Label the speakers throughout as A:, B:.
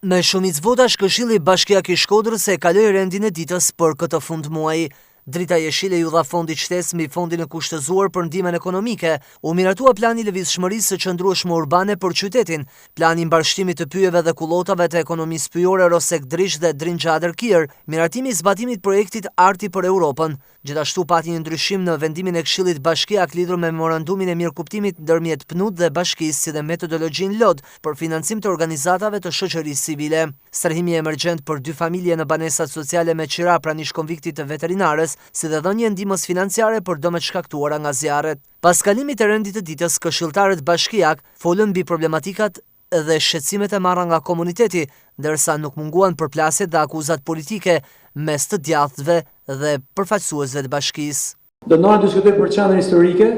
A: Me shumicë votash Këshilli Bashkiak i Shkodrës e kaloi rendin e ditës për këtë fund muaji. Drita Jeshile ju dha fondi qytetës mbi fondin e kushtëzuar për ndihmën ekonomike. U miratua plani lëvizshmërisë së qëndrueshme urbane për qytetin, plani mbarshtimit të pyjeve dhe kullotave të ekonomisë pyjore Rosek Drish dhe Drinxha Adërkir, miratimi i zbatimit projektit Arti për Europën. Gjithashtu pati një ndryshim në vendimin e Këshillit Bashkiak lidhur me memorandumin e mirëkuptimit ndërmjet PNUD dhe bashkisë si dhe metodologjin LOD për financim të organizatave të shoqërisë civile. Strehimi emergjent për 2 familje në banesat sociale me qira pranish konviktit të veterinarës, si dhe dhënje ndihmës financiare për dëmet shkaktuara nga zjarret. Pas kalimit të rendit të ditës, këshilltarët Bashkiak folën mbi problematikat dhe shqetësimet e marra nga komuniteti, ndërsa nuk munguan përplasjet dhe akuzat politike mes të djathtëve dhe përfaqësuesve të bashkisë.
B: Do na diskutojmë për qendrën historike,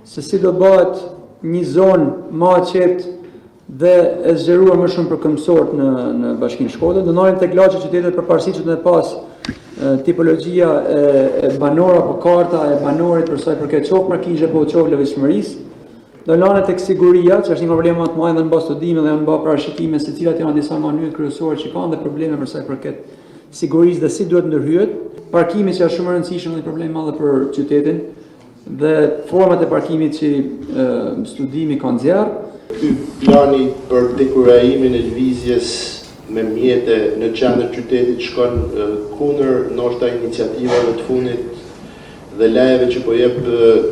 B: se si do bëhet një zonë më e qetë dhe e zgjeruar më shumë për këmbësorët në Bashkinë Shkodër. Do ndajmë tek lagje qytetet përparësisht që ne pas tipologjia e banor apo karta e banorit për sa i përket qoftë parkingje apo qoftë lëvizshmërisë. Do lanet tek siguria, që është një problem më të madh dhe në bazë studime dhe në bazë parashikime se cilat janë disa mënyra kryesore që kanë dhe probleme për sa i përket sigurisë dhe si duhet ndërhyet. Parkimi që është shumë e rëndësishëm dhe një problem madh për qytetin dhe format e parkimit që studimi kanë nxjerr.
C: Ky plani për dekurajimin e lëvizjes me mjete në qendër qytetit shkon kundër ndoshta iniciativave të fundit dhe lejeve që po jep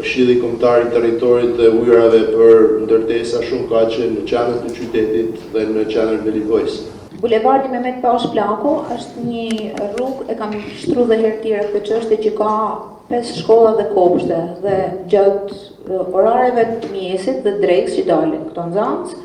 C: Këshilli Kombëtar i Territorit dhe ujrave për ndërtesa shumë kaqe në qendër të qytetit dhe në qendrën e Livojës.
D: Bulevardi Mehmet Pash Plaku është një rrugë, e kam shtruar dhe herë tjera këtë çështje, që ka 5 shkolla dhe kopshte dhe gjatë orareve të mjesit dhe drekës që dalin këto nxënës,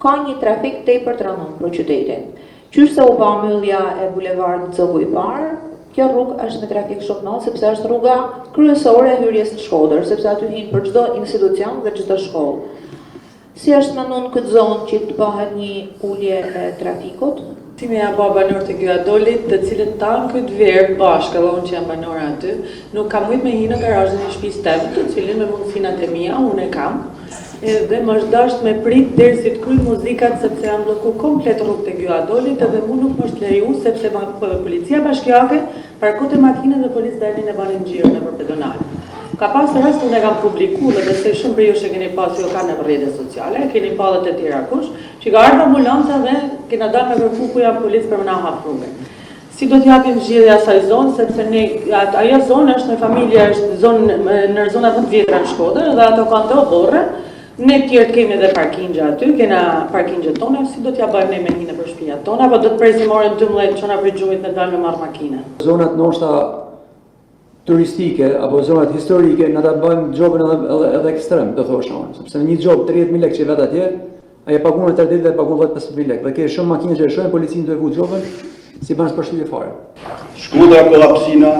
D: ka një trafik tepër të rëndom për qytetin. Qysh se u bë mbyllja e bulevardit Zogu i parë, kjo rrugë është me trafik shumë të madh sepse është rruga kryesore e hyrjes në Shkodër, sepse aty hyn për çdo institucion dhe çdo shkollë. Si është mendon këtë zonë që të bëhet një ulje e trafikut?
E: Si me janë banor të Gjadolit, të cilët tanë këtë verë bashkë, edhe unë që jam banor aty, nuk kam mujt me hi në garazhin e shtëpisë teme, të cilin me mundësinat e mia, unë e kam. Dhe më është dasht me prit deri si të kryj muzikat sepse janë bloku komplet rrugë të Gjadolit edhe mu nuk më është leju sepse policia bashkiake parkote makinën dhe policë dalin e banin gjirë në për pedonale. Ka pasur rast unë e kam publiku dhe besoj shumë për ju që keni pas jo ka në rrjetet sociale, keni pa dhe të tjera kush, që ka ardhur ambulanca dhe kena dalë me kërku ku janë policë për më na hap rrugën. Si do t'japim zgjidhje asaj zonë, sepse ajo zonë është me familje, është zonë në zonat më të vjetra në Shkodër dhe ato kanë të borre. Ne tjerë kemi edhe parkingje aty, kena parkingje tona, si do t'ja bëjmë ne me hinë për shtëpiat tona, apo do të presim orën 12 çona për gjumit në dalë me marrë makina.
B: Zonat ndoshta turistike apo zonat historike na ta bëjmë gjobën edhe ekstrem, do thosha unë, sepse një gjobë 30.000 lekë që vet atje, ai e paguon 3 ditë dhe paguon 15.000 lekë. Dhe ke shumë makina që shojnë policinë të vu gjobën, si bën përshtypje fare.
F: Shkodra ka hapësina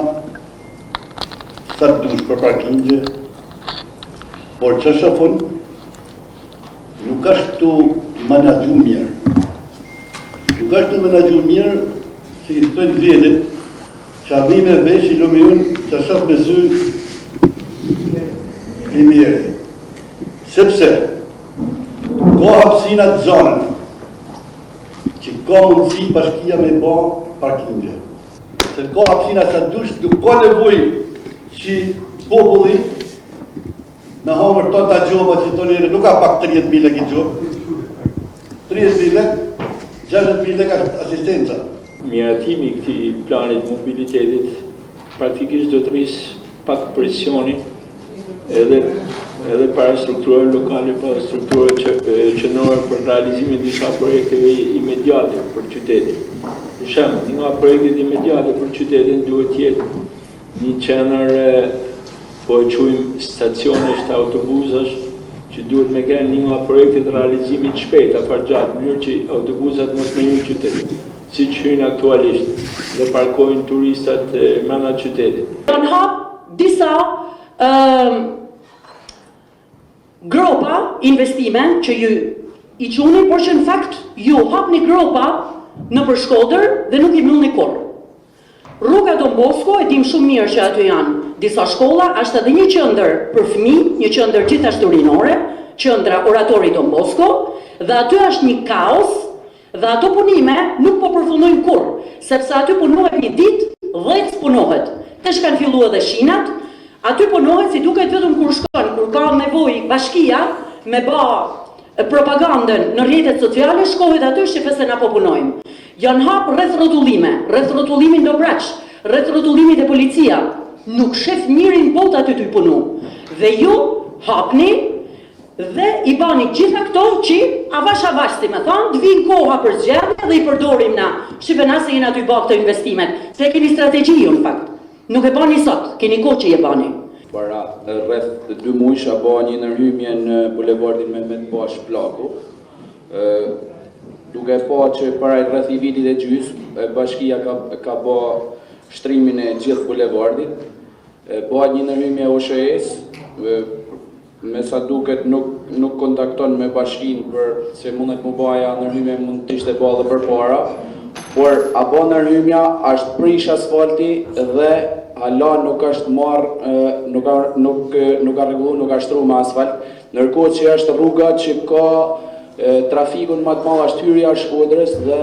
F: sa dush për parkingje, por që shofon nuk është të menaxhu mirë. Nuk është të menaxhu mirë, si i thënë vjetit, që abim e vesh i lume unë që shof me zy i mirë. Sepse, ka hapësinat zonën, që ka mundësi bashkia me ba parkingje. Se ka hapësinat sa dush, nuk ka nevoj që populli në hamër të ta gjoba që të njëre, nuk ka pak 30.000 lek i gjobë. 30.000 lek, 60.000 lek asistenca.
G: Miratimi këti planit mobilitetit praktikisht do të rrisë pak presjoni edhe para strukturën lokale, para strukturën qendrore për realizimin disa projekteve imediate për qytetin. Për shembull, nga projektet imediate për qytetin duhet jetë një qendër, po e quajmë stacionesh të autobusash, që duhet me kenë një nga projektet realizimit shpejt, afatgjatë, në mënyrë që autobusat mos me hyjnë qytetin, si që hyjnë aktualisht dhe parkojnë turistat brenda qytetit.
H: Kanë hap disa gropa investime që ju i qunin, por që në fakt ju hapni gropa në për Shkodër dhe nuk i mbyllni kurrë. Rruga Don Bosco, e dim shumë mirë që aty janë disa shkolla, është edhe një qendër për fëmijë, një qendër gjithashtu rinore, qendra Oratori Don Bosco, dhe aty është një kaos Dhe ato punime nuk po përfundojnë kurrë, sepse aty punohet një ditë, 10 punohet. Tash kanë filluar edhe shinat, aty punohet si duket vetëm kur shkon, kur ka nevojë bashkia me bë propagandën në rrjetet sociale, shkohet aty shifë se na po punojmë. Janë hap rreth rrotullimin Dobraç, rreth rrotullimit e policia. Nuk shef njërin botë aty të punu. Dhe ju hapni dhe i bani gjitha këto që avash si me thonë, të vinë koha për zgjedhje dhe i përdorim na. Shqipe na se jena aty bë këto investimet. Se keni strategji ju në fakt. Nuk e bani sot, keni kohë që je bani.
I: Para rreth 2 muajsh apo një ndërhyrje në bulevardin Mehmet Bash Plaku. Duke pa që para rreth i vitit e gjys, bashkia ka bë shtrimin e gjithë bulevardit. Bëhet një ndërhyrje OSHE-s, me sa duket nuk kontakton me bashkinë për se mundet më baja ndërhyrje mund të ishte bë edhe përpara, por apo ndërhyrja është prish asfalti dhe hala nuk është marrë, nuk ka rregulluar, nuk ka shtruar me asfalt, ndërkohë që është rruga që ka trafikun më të madh është hyrja e Shkodrës dhe